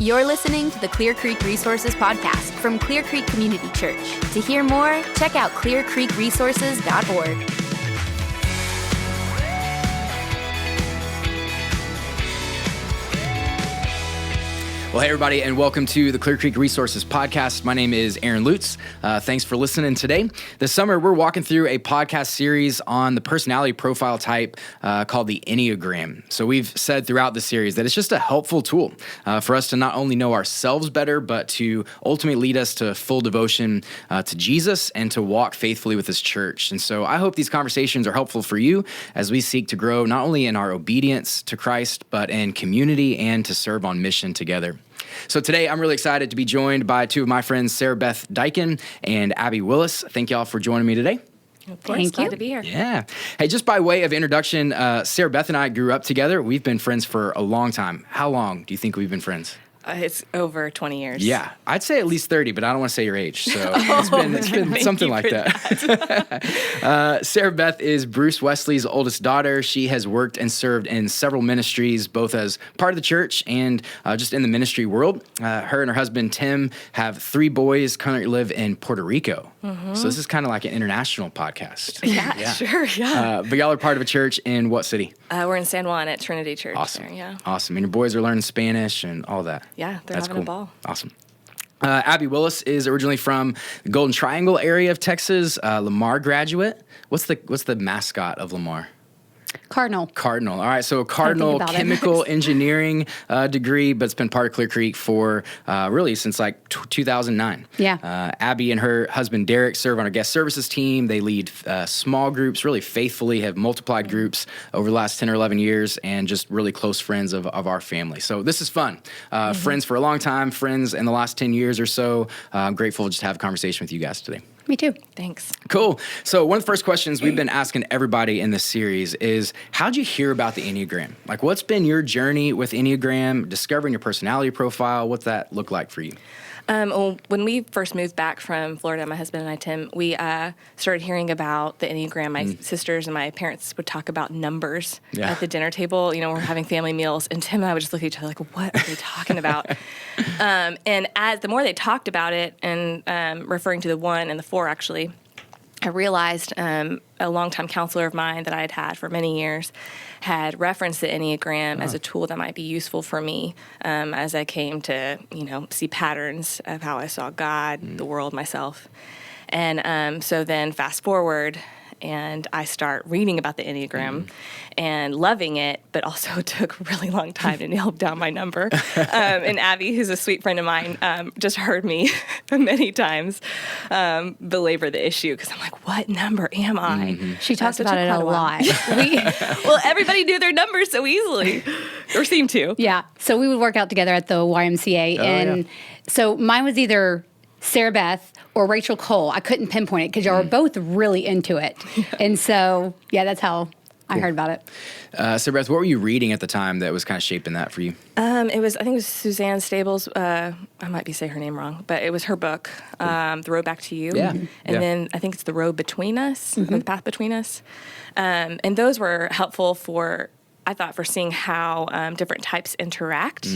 You're listening to the Clear Creek Resources podcast from Clear Creek Community Church. To hear more, check out clearcreekresources.org. Well, hey, everybody, and welcome to the Clear Creek Resources podcast. My name is Aaron Lutz. Thanks for listening today. This summer, we're walking through a podcast series on the personality profile type called the Enneagram. So we've said throughout the series that it's just a helpful tool for us to not only know ourselves better, but to ultimately lead us to full devotion to Jesus and to walk faithfully with his church. And so I hope these conversations are helpful for you as we seek to grow not only in our obedience to Christ, but in community and to serve on mission together. So today, I'm really excited to be joined by two of my friends, Beth Dikun and Abby Willis. Thank y'all for joining me today. Of course, glad to be here. Yeah. Hey, just by way of introduction, Beth and I grew up together. We've been friends for a long time. How long do you think we've been friends? It's over 20 years. Yeah, I'd say at least 30, but I don't want to say your age. So it's been something like that. Sarah Beth is Bruce Wesley's oldest daughter. She has worked and served in several ministries, both as part of the church and just in the ministry world. Her and her husband, Tim, have 3 boys, currently live in Puerto Rico. Mm-hmm. So this is kind of like an international podcast. Yeah. Sure, yeah. But y'all are part of a church in what city? We're in San Juan at Trinity Church. Awesome. There, yeah. Awesome. And your boys are learning Spanish and all that. Yeah, they're That's having cool. a ball. Awesome. Abby Willis is originally from the Golden Triangle area of Texas, Lamar graduate. What's the mascot of Lamar? Cardinal. All right, so a Cardinal chemical engineering degree, but it's been part of Clear Creek for really since like 2009. Yeah. Abby and her husband Derek serve on our guest services team. They lead small groups really faithfully, have multiplied groups over the last 10 or 11 years, and just really close friends of our family. So this is fun. Friends for a long time, friends in the last 10 years or so. I'm grateful just to have a conversation with you guys today. Me too. Thanks. Cool. So one of the first questions we've been asking everybody in this series is, how'd you hear about the Enneagram? Like, what's been your journey with Enneagram, discovering your personality profile? What's that look like for you? Well, when we first moved back from Florida, my husband and I, Tim, we started hearing about the Enneagram. My sisters and my parents would talk about numbers at the dinner table. You know, we're having family meals, and Tim and I would just look at each other like, what are they talking about? And as the more they talked about it, and referring to the 1 and the 4, actually, I realized a longtime counselor of mine that I had had for many years had referenced the Enneagram as a tool that might be useful for me as I came to, see patterns of how I saw God, the world, myself. And so then fast forward, and I start reading about the Enneagram and loving it, but also it took a really long time to nail down my number. And Abby, who's a sweet friend of mine, just heard me many times belabor the issue because I'm like, what number am I? Mm-hmm. She talks about it a lot. Well, everybody knew their numbers so easily, or seemed to. Yeah. So we would work out together at the YMCA. So mine was either Sarah Beth or Rachel Cole. I couldn't pinpoint it because y'all were both really into it. And so, that's how I heard about it. Sarah Beth, what were you reading at the time that was kind of shaping that for you? I think it was Suzanne Stable's, I might be saying her name wrong, but it was her book, The Road Back to You. Yeah. And then I think it's The Road Between Us, or The Path Between Us. And those were helpful for seeing how different types interact.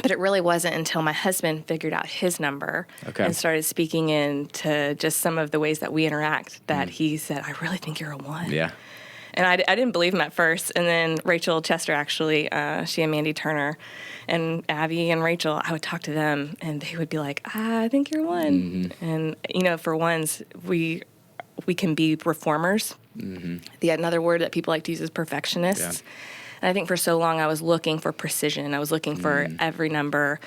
But it really wasn't until my husband figured out his number and started speaking into just some of the ways that we interact that he said, I really think you're a 1. Yeah. And I didn't believe him at first. And then Rachel Chester, actually, she and Mandy Turner and Abby and Rachel, I would talk to them and they would be like, I think you're 1. And, for ones, we can be reformers. Another word that people like to use is perfectionists. Yeah. And I think for so long I was looking for precision. I was looking for every number.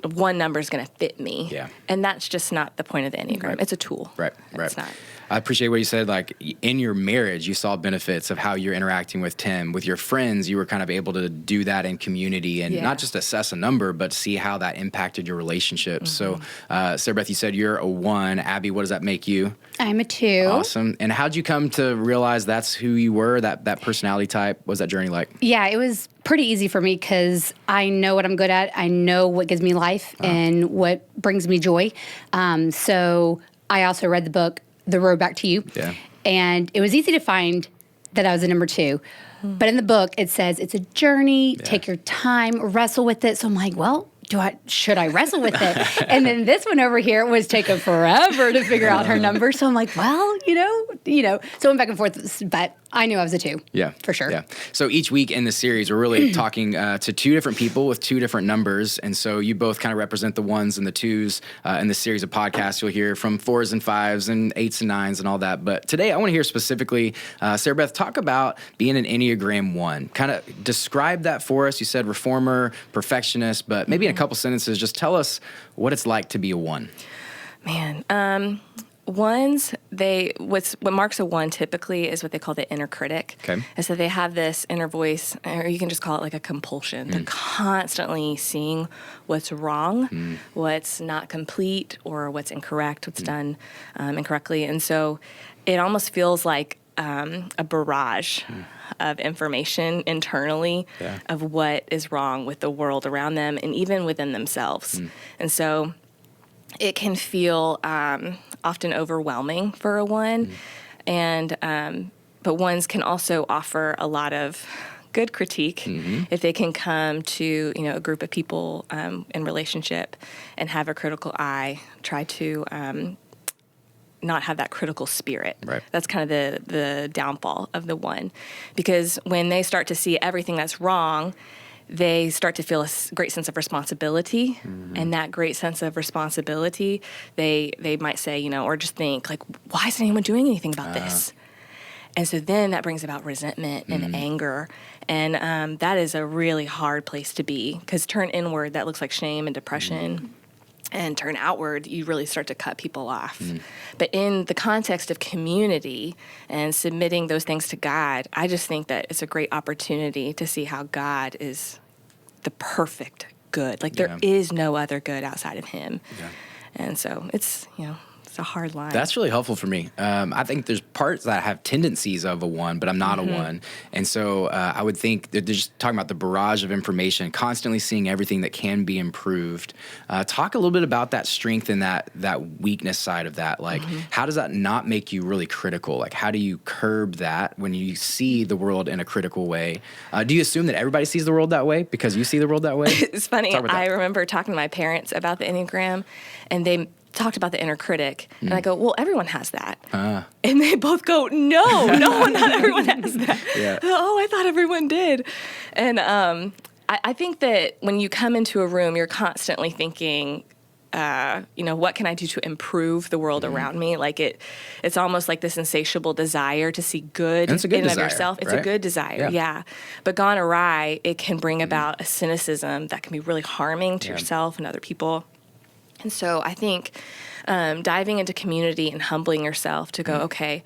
1 number is going to fit me. Yeah. And that's just not the point of the Enneagram. Right. It's a tool. Right. It's not. I appreciate what you said. Like, in your marriage, you saw benefits of how you're interacting with Tim. With your friends, you were kind of able to do that in community and not just assess a number, but see how that impacted your relationships. So, Sarah Beth, you said you're a 1. Abby, what does that make you? I'm a 2. Awesome. And how'd you come to realize that's who you were, that personality type? What was that journey like? Yeah, it was pretty easy for me because I know what I'm good at. I know what gives me life and what brings me joy. So I also read the book, The Road Back to You. Yeah. And it was easy to find that I was a number 2. But in the book, it says it's a journey, take your time, wrestle with it. So I'm like, well, should I wrestle with it? And then this one over here was taking forever to figure out her number. So I'm like, well, so I went back and forth, but I knew I was a 2. Yeah. For sure. Yeah. So each week in the series, we're really talking to 2 different people with 2 different numbers. And so you both kind of represent the 1s and the 2s in this series of podcasts. You'll hear from 4s and 5s and 8s and 9s and all that. But today I want to hear specifically, Sarah Beth, talk about being an Enneagram 1. Kind of describe that for us. You said reformer, perfectionist, but maybe in a couple sentences, just tell us what it's like to be a 1. Man, 1s, what marks a 1 typically is what they call the inner critic. Okay. And so they have this inner voice, or you can just call it like a compulsion. They're constantly seeing what's wrong, what's not complete, or what's incorrect, what's done incorrectly. And so it almost feels like a barrage of information internally of what is wrong with the world around them and even within themselves. And so it can feel often overwhelming for a 1, and but 1s can also offer a lot of good critique if they can come to a group of people in relationship and have a critical eye, try to not have that critical spirit. Right. That's kind of the downfall of the 1, because when they start to see everything that's wrong, they start to feel a great sense of responsibility, and that great sense of responsibility, they might say, or just think, like, why isn't anyone doing anything about this? And so then that brings about resentment and anger, and that is a really hard place to be, because turn inward, that looks like shame and depression, and turn outward, you really start to cut people off. But in the context of community and submitting those things to God, I just think that it's a great opportunity to see how God is the perfect good. Like there is no other good outside of him. Yeah. And so it's a hard line. That's really helpful for me. I think there's parts that have tendencies of a 1, but I'm not a 1. And so I would think that they're just talking about the barrage of information, constantly seeing everything that can be improved. Talk a little bit about that strength and that weakness side of that. Like, how does that not make you really critical? Like, how do you curb that when you see the world in a critical way? Do you assume that everybody sees the world that way because you see the world that way? It's funny. I remember talking to my parents about the Enneagram, and they talked about the inner critic, and I go, well, everyone has that. And they both go, no, not everyone has that. Oh, I thought everyone did. And I think that when you come into a room, you're constantly thinking, what can I do to improve the world around me? Like it's almost like this insatiable desire to see good in and of yourself. It's a good desire, yeah. But gone awry, it can bring about a cynicism that can be really harming to yourself and other people. And so I think diving into community and humbling yourself to go, okay,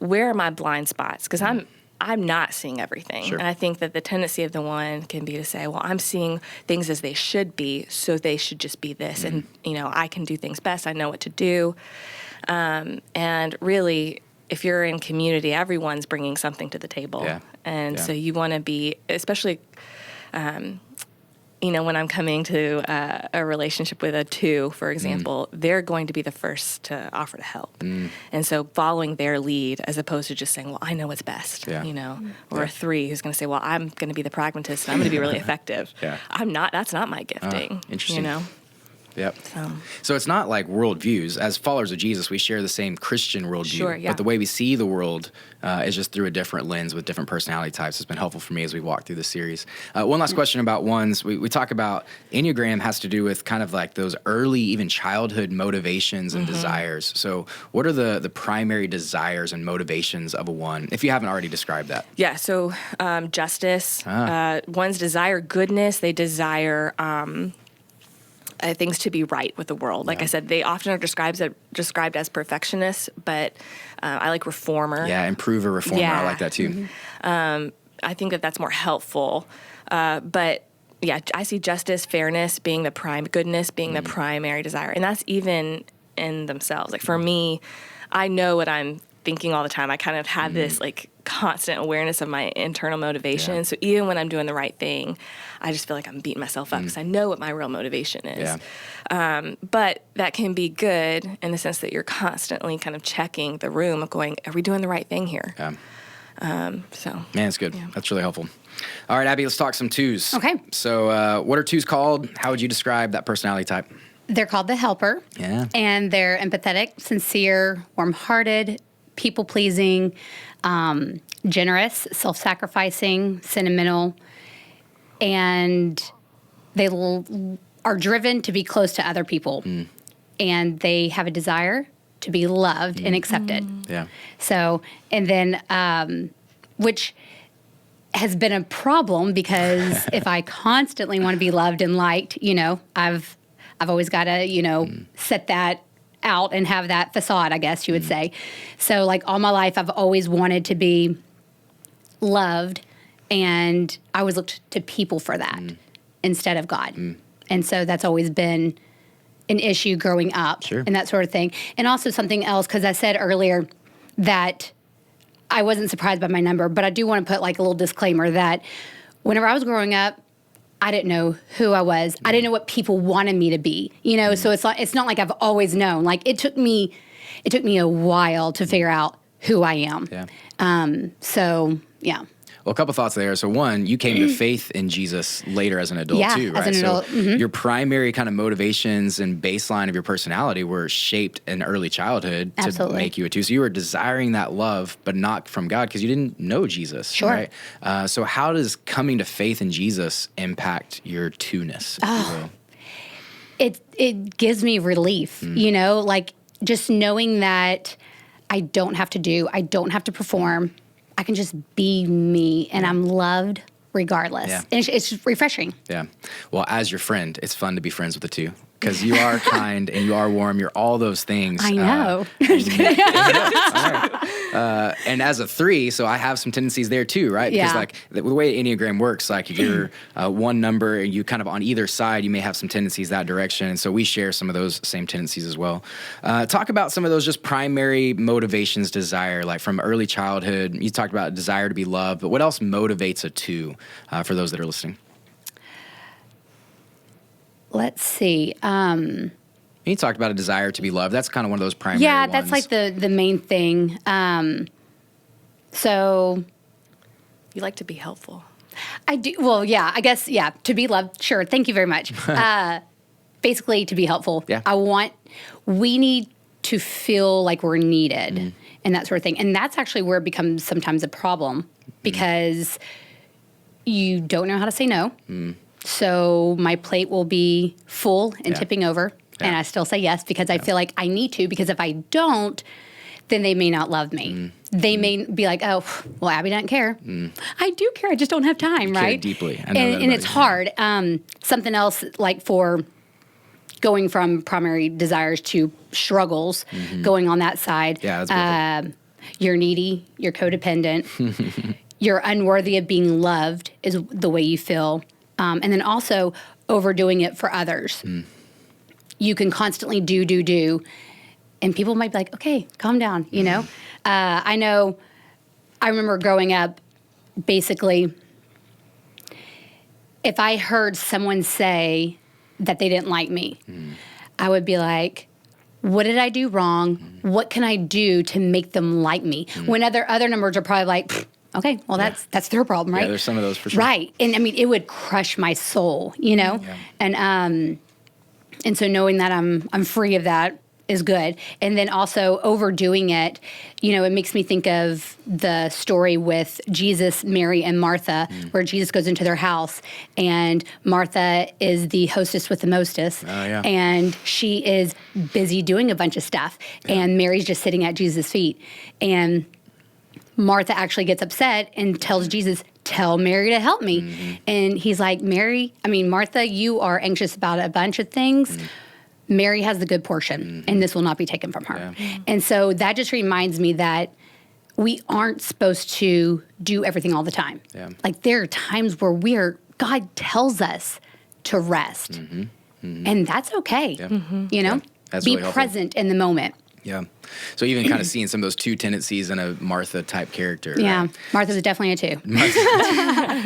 where are my blind spots? Because I'm not seeing everything. Sure. And I think that the tendency of the 1 can be to say, well, I'm seeing things as they should be, so they should just be this. And, I can do things best. I know what to do. And really, if you're in community, everyone's bringing something to the table. Yeah. And so you want to be, especially when I'm coming to a relationship with a 2, for example, they're going to be the first to offer to help. And so following their lead as opposed to just saying, well, I know what's best, or a 3 who's going to say, well, I'm going to be the pragmatist and I'm going to be really effective. That's not my gifting. Interesting. Yep. So it's not like worldviews. As followers of Jesus, we share the same Christian worldview. Sure, yeah. But the way we see the world is just through a different lens with different personality types. It's been helpful for me as we walk through the series. One last question about 1s. We talk about Enneagram has to do with kind of like those early, even childhood motivations and desires. So what are the primary desires and motivations of a 1, if you haven't already described that? Yeah, so justice. 1s desire goodness. They desire things to be right with the world. Like I said, they often are described as perfectionists, but I like reformer. Yeah, improver, reformer. Yeah. I like that too. I think that that's more helpful. But yeah, I see justice, fairness being the the primary desire. And that's even in themselves. Like for me, I know what I'm thinking all the time. I kind of have this like constant awareness of my internal motivation. Yeah. So even when I'm doing the right thing, I just feel like I'm beating myself up because I know what my real motivation is. Yeah. But that can be good in the sense that you're constantly kind of checking the room of going, are we doing the right thing here? Yeah. So Man, it's good. That's really helpful. All right, Abby, let's talk some twos. Okay. So what are twos called? How would you describe that personality type? They're called the helper. Yeah. And they're empathetic, sincere, warm-hearted, people-pleasing, generous, self-sacrificing, sentimental, and they are driven to be close to other people. And they have a desire to be loved and accepted. Yeah. So, and then, which has been a problem because if I constantly want to be loved and liked, I've always got to, set that out and have that facade, I guess you would say. So like all my life, I've always wanted to be loved, and I always looked to people for that instead of God. And so that's always been an issue growing up and that sort of thing. And also something else, because I said earlier that I wasn't surprised by my number, but I do want to put like a little disclaimer that whenever I was growing up, I didn't know who I was. I didn't know what people wanted me to be, so it's not like I've always known. Like it took me a while to figure out who I am. Yeah. So yeah. Well, a couple thoughts there. So one, you came to faith in Jesus later as an adult too, right? As an adult. So your primary kind of motivations and baseline of your personality were shaped in early childhood to make you a two. So you were desiring that love, but not from God because you didn't know Jesus, right? So how does coming to faith in Jesus impact your two-ness, if you will? It gives me relief, like just knowing that I don't have to perform. I can just be me, and I'm loved regardless. Yeah. And it's refreshing. Yeah. Well, as your friend, it's fun to be friends with the two because you are kind and you are warm. You're all those things. I know. And as a three, so I have some tendencies there too, right? Because like the way Enneagram works, like if you're one number and you kind of on either side, you may have some tendencies that direction. And so we share some of those same tendencies as well. Talk about some of those just primary motivations, desire, like from early childhood. You talked about desire to be loved, but what else motivates a two for those that are listening? Let's see. You talked about a desire to be loved. That's kind of one of those primary Yeah, ones. that's like the main thing. So you like to be helpful. I do. Well, yeah, I guess, to be loved. Sure. Thank you very much. Basically, to be helpful. Yeah. We need to feel like we're needed and that sort of thing. And that's actually where it becomes sometimes a problem because you don't know how to say no. So my plate will be full and tipping over, and I still say yes because I feel like I need to, because if I don't, then they may not love me. They may be like, oh, well, Abby doesn't care. I do care. I just don't have time, right? Care deeply. I know and it's hard. Something else, like for going from primary desires to struggles, going on that side. Yeah, that's you're needy. You're codependent. You're unworthy of being loved is the way you feel. And then also overdoing it for others. You can constantly do, and people might be like, okay, calm down, I remember growing up, basically, if I heard someone say that they didn't like me, I would be like, what did I do wrong? What can I do to make them like me? When other numbers are probably like, okay, well, that's their problem, right? Yeah, there's some of those for sure. Right. And I mean, it would crush my soul, And so knowing that I'm free of that is good. And then also overdoing it, it makes me think of the story with Jesus, Mary, and Martha, where Jesus goes into their house, and Martha is the hostess with the mostest, and she is busy doing a bunch of stuff, and Mary's just sitting at Jesus' feet. And Martha actually gets upset and tells Jesus, tell Mary to help me. And he's like, Martha, you are anxious about a bunch of things. Mary has the good portion, and this will not be taken from her. And so that just reminds me that we aren't supposed to do everything all the time. Like there are times where God tells us to rest, and that's okay. That's be really present in the moment. Yeah. So even kind of seeing some of those 2 tendencies in a Martha type character. Yeah. Right? Martha's definitely a 2.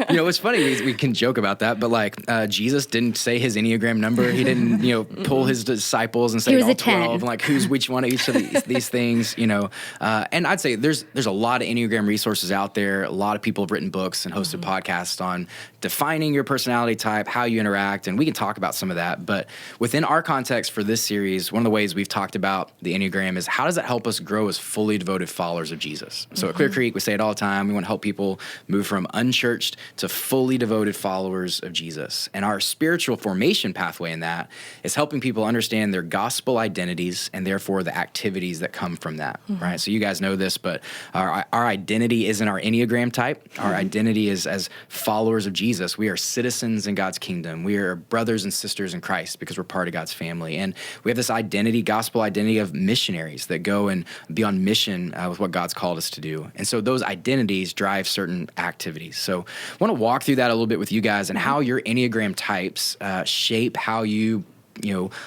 You know, it's funny, we can joke about that, but like Jesus didn't say his Enneagram number. He didn't, pull his disciples and say He was all a 12 10. and like who's which one of each of these things, And I'd say there's a lot of Enneagram resources out there. A lot of people have written books and hosted podcasts on defining your personality type, how you interact, and we can talk about some of that. But within our context for this series, one of the ways we've talked about the Enneagram is how does that help us grow as fully devoted followers of Jesus? So at Clear Creek, we say it all the time. We want to help people move from unchurched to fully devoted followers of Jesus. And our spiritual formation pathway in that is helping people understand their gospel identities and therefore the activities that come from that, right? So you guys know this, but our identity isn't our Enneagram type. Our identity is as followers of Jesus. We are citizens in God's kingdom. We are brothers and sisters in Christ because we're part of God's family. And we have this identity, gospel identity of missionaries that go and be on mission with what God's called us to do. And so those identities drive certain activities. So I want to walk through that a little bit with you guys and how your Enneagram types shape how you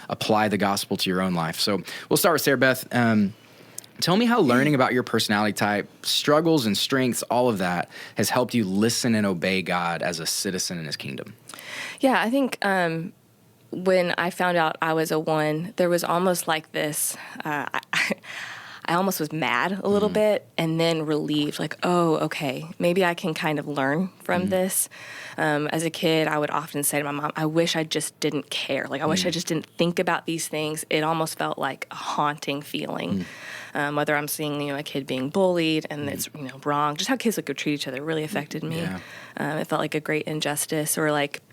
apply the gospel to your own life. So we'll start with Sarah Beth. Tell me how learning about your personality type, struggles and strengths, all of that has helped you listen and obey God as a citizen in his kingdom. Yeah, I think when I found out I was a 1, there was almost like this, I almost was mad a little bit and then relieved, like, oh, okay, maybe I can kind of learn from this. As a kid, I would often say to my mom, I wish I just didn't care. Like, I wish I just didn't think about these things. It almost felt like a haunting feeling. Whether I'm seeing, a kid being bullied and it's, wrong, just how kids would treat each other really affected me. Yeah. It felt like a great injustice, or like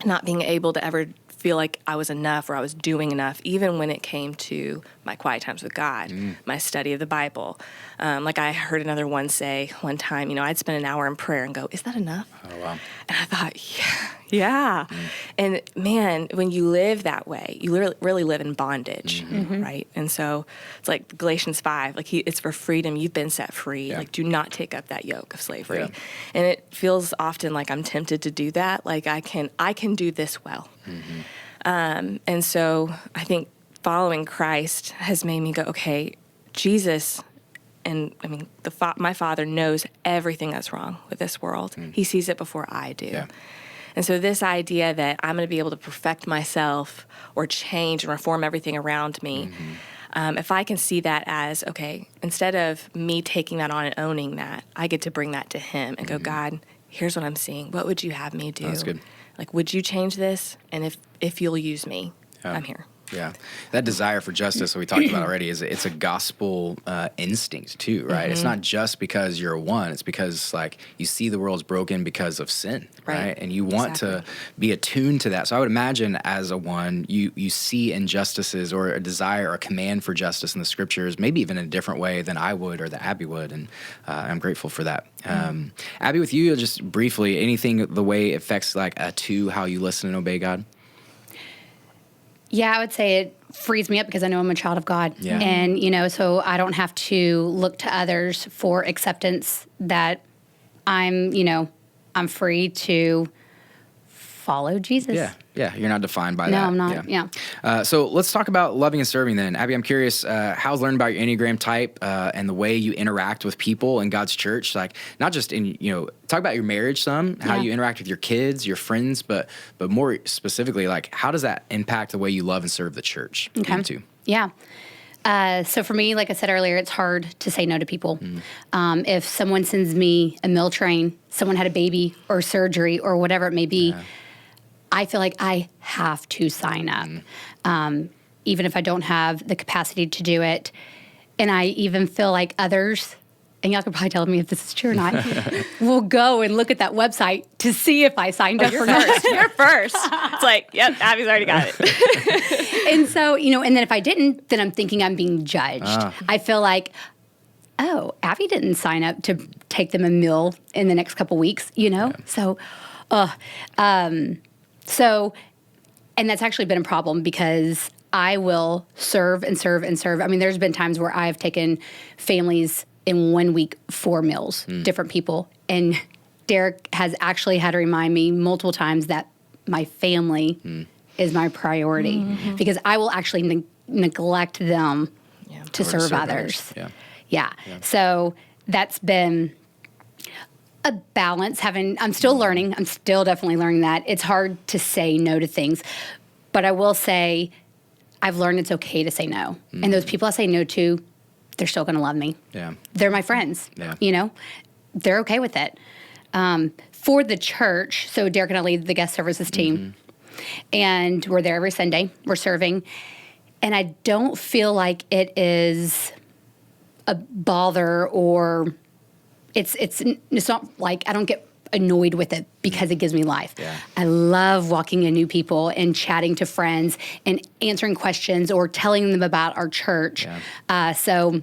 not being able to ever feel like I was enough or I was doing enough, even when it came to my quiet times with God, my study of the Bible. Like I heard another one say one time, I'd spend an hour in prayer and go, is that enough? Oh, wow. And I thought, yeah. And man, when you live that way, you really live in bondage, right? And so it's like Galatians 5, like it's for freedom. You've been set free. Yeah. Like, do not take up that yoke of slavery. Yeah. And it feels often like I'm tempted to do that. Like I can do this well. And so I think following Christ has made me go, okay, Jesus, and I mean, my Father knows everything that's wrong with this world. He sees it before I do. Yeah. And so this idea that I'm going to be able to perfect myself or change and reform everything around me, if I can see that as, okay, instead of me taking that on and owning that, I get to bring that to him and go, God, here's what I'm seeing. What would you have me do? That's good. Like, would you change this? And if you'll use me, I'm here. Yeah. That desire for justice that we talked about already it's a gospel instinct too, right? It's not just because you're a 1. It's because like you see the world's broken because of sin, right? And you want to be attuned to that. So I would imagine as a 1, you see injustices or a desire or a command for justice in the scriptures, maybe even in a different way than I would or that Abby would. And I'm grateful for that. Abby, with you, just briefly, anything the way it affects like a 2, how you listen and obey God? Yeah, I would say it frees me up because I know I'm a child of God. Yeah. And, so I don't have to look to others for acceptance that I'm free to follow Jesus. Yeah. You're not defined by that. No, I'm not. Yeah. So let's talk about loving and serving then. Abby, I'm curious, how's learning about your Enneagram type and the way you interact with people in God's church? Like not just in, talk about your marriage some, how you interact with your kids, your friends, but more specifically, like how does that impact the way you love and serve the church? Okay. Too? Yeah. So for me, like I said earlier, it's hard to say no to people. If someone sends me a meal train, someone had a baby or surgery or whatever it may be, I feel like I have to sign up, even if I don't have the capacity to do it. And I even feel like others, and y'all could probably tell me if this is true or not, will go and look at that website to see if I signed up or not. You're first. It's like, yep, Abby's already got it. And so, and then if I didn't, then I'm thinking I'm being judged. I feel like, oh, Abby didn't sign up to take them a meal in the next couple weeks, So, and that's actually been a problem because I will serve and serve and serve. I mean, there's been times where I've taken families in 1 week 4 meals, different people. And Derek has actually had to remind me multiple times that my family is my priority because I will actually neglect them to serve others. Yeah. Yeah. So that's been a balance. I'm still learning. I'm still definitely learning that. It's hard to say no to things. But I will say I've learned it's okay to say no. And those people I say no to, they're still going to love me. Yeah. They're my friends. Yeah. You know, they're okay with it. For the church, so Derek and I lead the guest services team, and we're there every Sunday. We're serving. And I don't feel like it is a bother, or it's not like I don't get annoyed with it because it gives me life. Yeah. I love walking in new people and chatting to friends and answering questions or telling them about our church. Yeah. So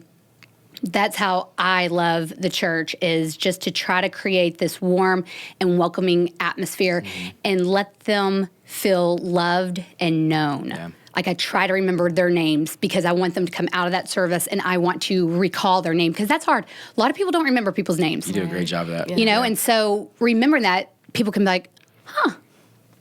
that's how I love the church, is just to try to create this warm and welcoming atmosphere and let them feel loved and known. Yeah. Like I try to remember their names because I want them to come out of that service and I want to recall their name, because that's hard. A lot of people don't remember people's names. You do a great job of that. You know, and so remembering that, people can be like,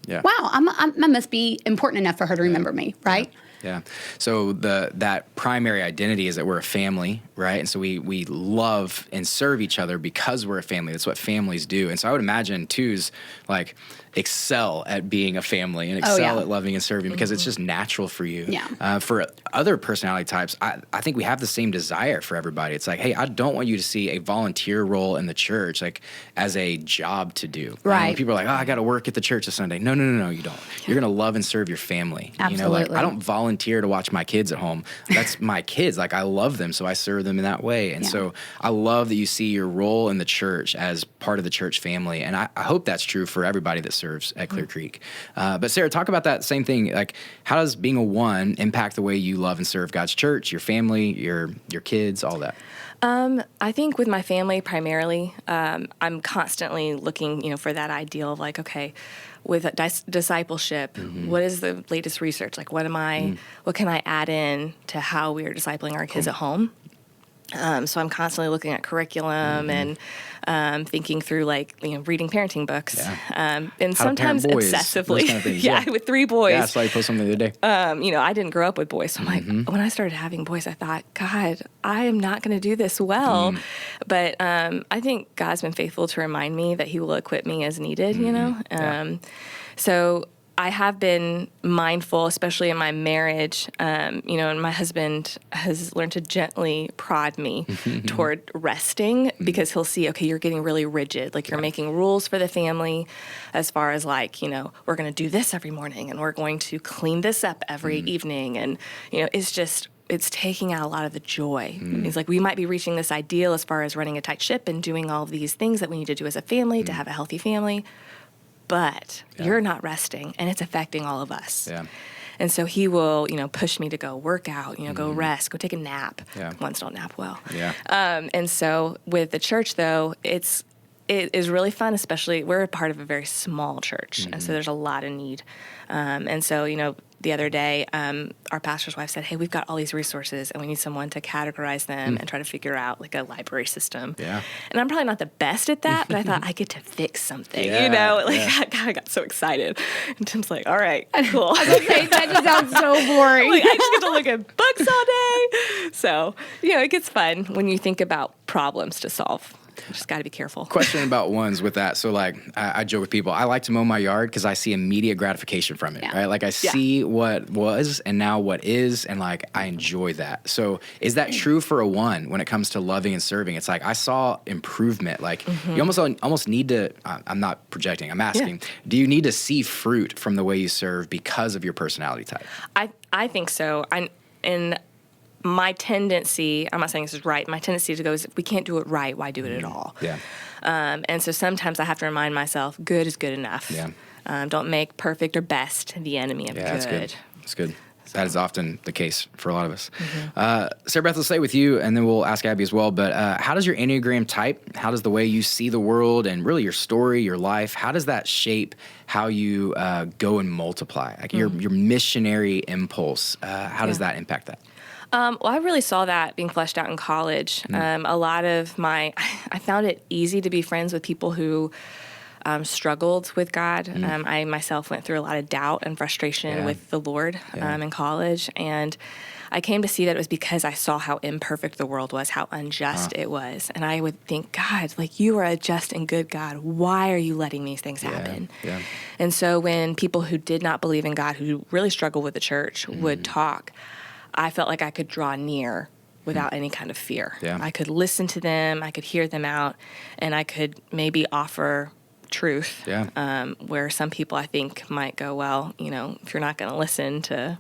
Yeah. wow, I must be important enough for her to remember me, right? Yeah. So that primary identity is that we're a family, right? And so we love and serve each other because we're a family. That's what families do. And so I would imagine twos like excel at being a family and excel at loving and serving because it's just natural for you. Yeah. For other personality types, I think we have the same desire for everybody. It's like, hey, I don't want you to see a volunteer role in the church like as a job to do. Right. When people are like, oh, I got to work at the church this Sunday. No, you don't. You're going to love and serve your family. Absolutely. You know, like I don't volunteer to watch my kids at home. That's my kids. Like I love them, so I serve them in that way. And so I love that you see your role in the church as part of the church family. And I hope that's true for everybody that serves at Clear Creek. But Sarah, talk about that same thing. Like, how does being a one impact the way you love and serve God's church, your family, your kids, all that? I think with my family primarily, I'm constantly looking, for that ideal of like, okay, with discipleship, what is the latest research? Like, what can I add in to how we are discipling our kids at home? So I'm constantly looking at curriculum and thinking through reading parenting books, and How sometimes to parent boys, obsessively. those kind of things, with 3 boys. Yeah, I saw you post something the other day. I didn't grow up with boys, so I'm like, when I started having boys, I thought, God, I am not going to do this well. But I think God's been faithful to remind me that He will equip me as needed. So I have been mindful, especially in my marriage, and my husband has learned to gently prod me toward resting, because he'll see, okay, you're getting really rigid. Like you're making rules for the family as far as we're going to do this every morning and we're going to clean this up every evening. And, it's taking out a lot of the joy. It's like we might be reaching this ideal as far as running a tight ship and doing all of these things that we need to do as a family to have a healthy family. But you're not resting, and it's affecting all of us. Yeah. And so he will, push me to go work out, go rest, go take a nap. Yeah. Ones don't nap well. Yeah. And so with the church, though, it is really fun, especially we're a part of a very small church, and so there's a lot of need. And so, the other day, our pastor's wife said, hey, we've got all these resources and we need someone to categorize them and try to figure out like a library system. Yeah. And I'm probably not the best at that, but I thought I get to fix something, I got so excited. And Tim's like, all right, cool. That just sounds so boring. I just get to look at books all day. So, it gets fun when you think about problems to solve. You just got to be careful. Question about ones with that. So I joke with people, I like to mow my yard because I see immediate gratification from it, right? Like I see what was and now what is, and I enjoy that. So is that true for a one when it comes to loving and serving? It's like I saw improvement. Like you almost need to, I'm not projecting, I'm asking, do you need to see fruit from the way you serve because of your personality type? I think so. And my tendency, I'm not saying this is right, my tendency to go is, if we can't do it right, why do it at all? Yeah. And so sometimes I have to remind myself, good is good enough. Yeah. Don't make perfect or best the enemy of good. That's good. That's good. So. That is often the case for a lot of us. Sarah Beth, let's stay with you, and then we'll ask Abby as well. But how does your Enneagram type, how does the way you see the world and really your story, your life, how does that shape how you go and multiply? Like your missionary impulse, how does that impact that? Well, I really saw that being fleshed out in college. A lot of I found it easy to be friends with people who struggled with God. I myself went through a lot of doubt and frustration with the Lord in college, and I came to see that it was because I saw how imperfect the world was, how unjust it was. And I would think, God, like, you are a just and good God. Why are you letting these things happen? Yeah. And so when people who did not believe in God, who really struggled with the church, would talk, I felt like I could draw near without any kind of fear. Yeah. I could listen to them, I could hear them out, and I could maybe offer truth. Where some people, I think, might go, well, if you're not going to listen to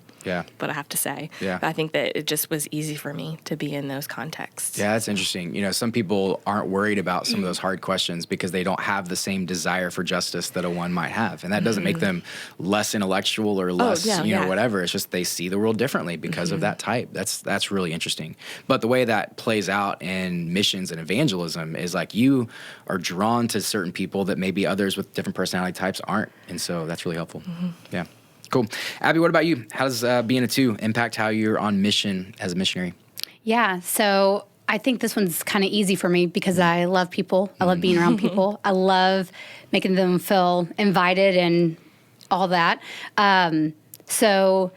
what I have to say. But I think that it just was easy for me to be in those contexts. Yeah, that's interesting. Some people aren't worried about some of those hard questions because they don't have the same desire for justice that a one might have. And that doesn't make them less intellectual or less, whatever. It's just they see the world differently because of that type. That's really interesting. But the way that plays out in missions and evangelism is like you are drawn to certain people that maybe others with different personality types aren't. And so that's really helpful. Yeah. Cool. Abby, what about you? How does being a 2 impact how you're on mission as a missionary? Yeah, so I think this one's kind of easy for me because I love people. I love being around people. I love making them feel invited and all that. So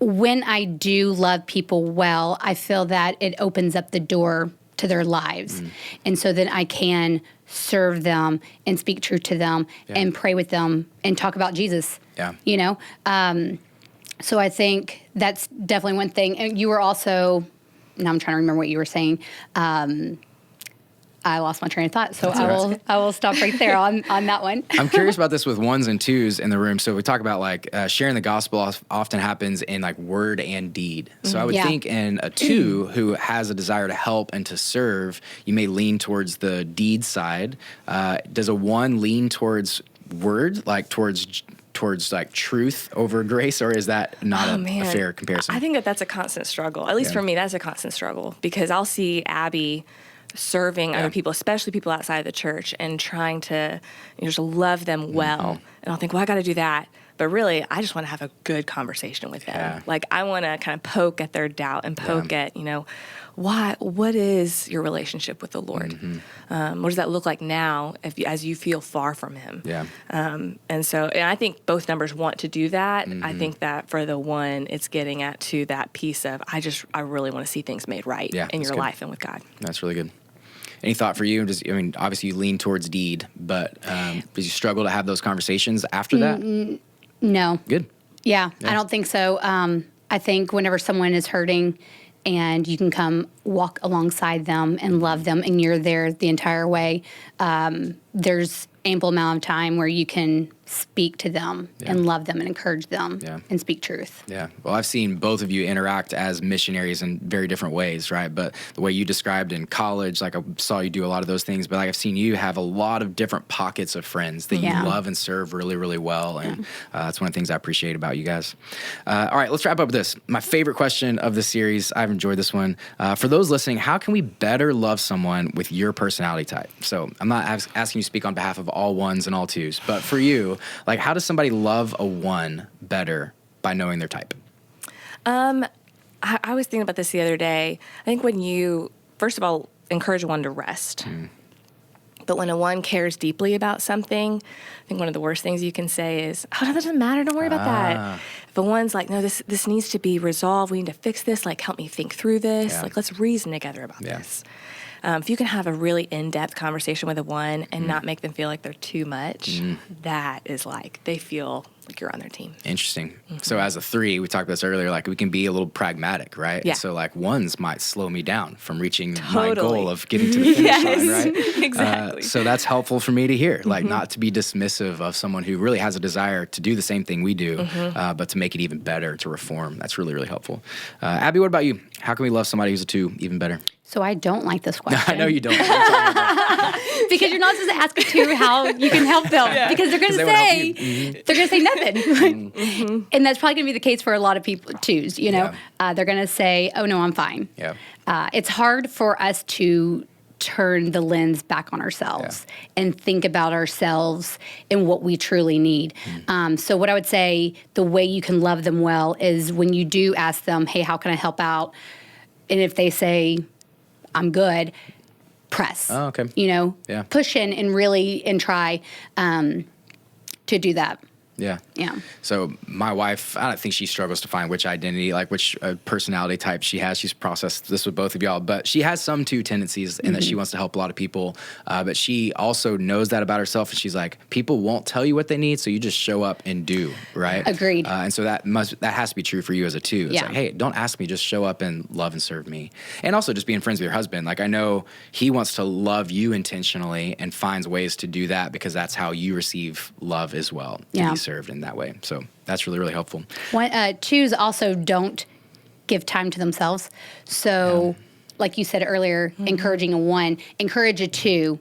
when I do love people well, I feel that it opens up the door to their lives. And so then I can serve them and speak truth to them and pray with them and talk about Jesus. So I think that's definitely one thing. And you were also, now I'm trying to remember what you were saying. I lost my train of thought, so I will stop right there on that one. I'm curious about this with 1s and 2s in the room. So we talk about like sharing the gospel often happens in like word and deed. So I would think in a 2 who has a desire to help and to serve, you may lean towards the deed side. Does a 1 lean towards word, like towards like truth over grace, or is that not a fair comparison? I think that's a constant struggle. At least for me, that's a constant struggle because I'll see Abby serving other people, especially people outside of the church, and trying to just love them well. And I'll think, well, I got to do that. But really, I just want to have a good conversation with them. Like, I want to kind of poke at their doubt and poke at, what is your relationship with the Lord? What does that look like now as you feel far from Him? And I think both numbers want to do that. I think that for the 1, it's getting at to that piece of, I really want to see things made right in your life and with God. That's really good. Any thought for you? Obviously you lean towards deed, but did you struggle to have those conversations after that? No. Good. Yeah, I don't think so. I think whenever someone is hurting and you can come walk alongside them and love them and you're there the entire way, there's ample amount of time where you can speak to them and love them and encourage them and speak truth. Yeah. Well, I've seen both of you interact as missionaries in very different ways, right? But the way you described in college, like I saw you do a lot of those things, but like I've seen you have a lot of different pockets of friends that you love and serve really, really well. And that's one of the things I appreciate about you guys. All right, let's wrap up with this. My favorite question of the series, I've enjoyed this one. For those listening, how can we better love someone with your personality type? So I'm not asking you to speak on behalf of all 1s and all 2s, but for you, like, how does somebody love a 1 better by knowing their type? I was thinking about this the other day. I think when you, first of all, encourage one to rest. But when a 1 cares deeply about something, I think one of the worst things you can say is, oh, that doesn't matter. Don't worry about that. If a 1's like, no, this needs to be resolved. We need to fix this. Like, help me think through this. Like, let's reason together about this. If you can have a really in-depth conversation with a 1 and not make them feel like they're too much, that is like, they feel like you're on their team. Interesting. So as a 3, we talked about this earlier, like we can be a little pragmatic, right? Yeah. So like 1s might slow me down from reaching my goal of getting to the finish line, right? Exactly. So that's helpful for me to hear, like not to be dismissive of someone who really has a desire to do the same thing we do, but to make it even better, to reform. That's really, really helpful. Abby, what about you? How can we love somebody who's a 2 even better? So I don't like this question. I know you don't. Because you're not supposed to ask a 2 how you can help them. Because they're going to say nothing. And that's probably going to be the case for a lot of people, 2s, They're going to say, oh, no, I'm fine. It's hard for us to turn the lens back on ourselves and think about ourselves and what we truly need. So what I would say, the way you can love them well is when you do ask them, hey, how can I help out? And if they say, I'm good, press. Oh, okay. Push in and really and try to do that. Yeah. Yeah. So my wife, I don't think she struggles to find which identity, like which personality type she has. She's processed this with both of y'all, but she has some two tendencies in that she wants to help a lot of people. But she also knows that about herself. And she's like, people won't tell you what they need. So you just show up and do, right? Agreed. And so that has to be true for you as a two. It's like, hey, don't ask me, just show up and love and serve me. And also just being friends with your husband. Like I know he wants to love you intentionally and finds ways to do that because that's how you receive love as well. To be served in that way. So that's really, really helpful. Twos also don't give time to themselves. So like you said earlier, encouraging a 1, encourage a 2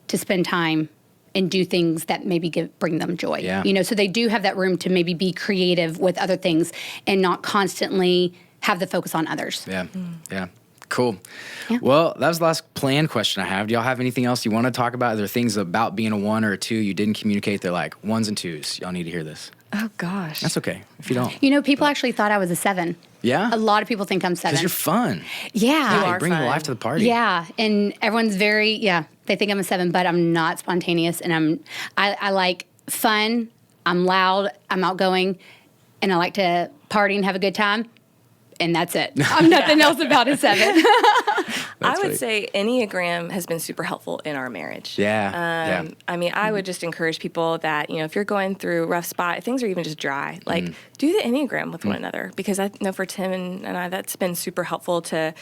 to spend time and do things that maybe bring them joy. Yeah. So they do have that room to maybe be creative with other things and not constantly have the focus on others. Yeah. Yeah. Cool. Yeah. Well, that was the last planned question I have. Do y'all have anything else you want to talk about? Are there things about being a 1 or a 2 you didn't communicate? They're like 1s and 2s. Y'all need to hear this. Oh, gosh. That's okay if you don't. People actually thought I was a 7. Yeah? A lot of people think I'm 7. Because you're fun. Yeah. You bring fun. life to the party. Yeah. And everyone's they think I'm a 7, but I'm not spontaneous. And I like fun. I'm loud. I'm outgoing. And I like to party and have a good time. And that's it. I'm nothing else about a 7. I would say Enneagram has been super helpful in our marriage. Yeah. I mean, I would just encourage people that, if you're going through a rough spot, if things are even just dry, like do the Enneagram with one another. Because I know for Tim and I, that's been super helpful to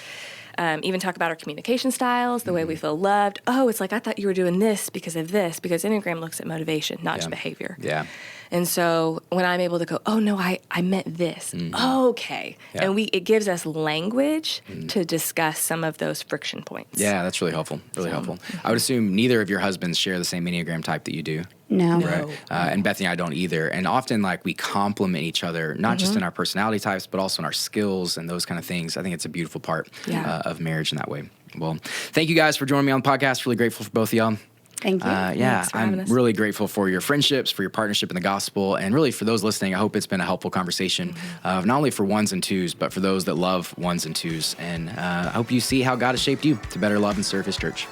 even talk about our communication styles, the way we feel loved. Oh, it's like, I thought you were doing this, because Enneagram looks at motivation, not just behavior. Yeah. And so when I'm able to go, oh no, I meant this. Okay. Yeah. And it gives us language to discuss some of those friction points. Yeah, that's really helpful. Really helpful. I would assume neither of your husbands share the same Enneagram type that you do. No. Right. And Bethany and I don't either. And often we complement each other, not just in our personality types, but also in our skills and those kind of things. I think it's a beautiful part of marriage in that way. Well, thank you guys for joining me on the podcast. Really grateful for both of y'all. Thank you. I'm really grateful for your friendships, for your partnership in the gospel, and really for those listening, I hope it's been a helpful conversation, not only for 1s and 2s, but for those that love 1s and 2s. And I hope you see how God has shaped you to better love and serve His church.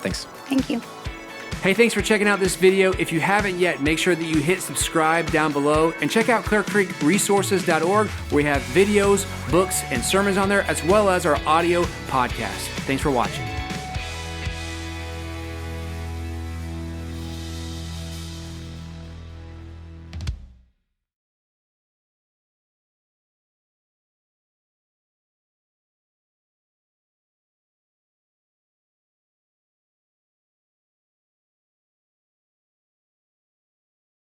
Thanks. Thank you. Hey, thanks for checking out this video. If you haven't yet, make sure that you hit subscribe down below and check out ClearCreekResources.org, where we have videos, books, and sermons on there, as well as our audio podcast. Thanks for watching.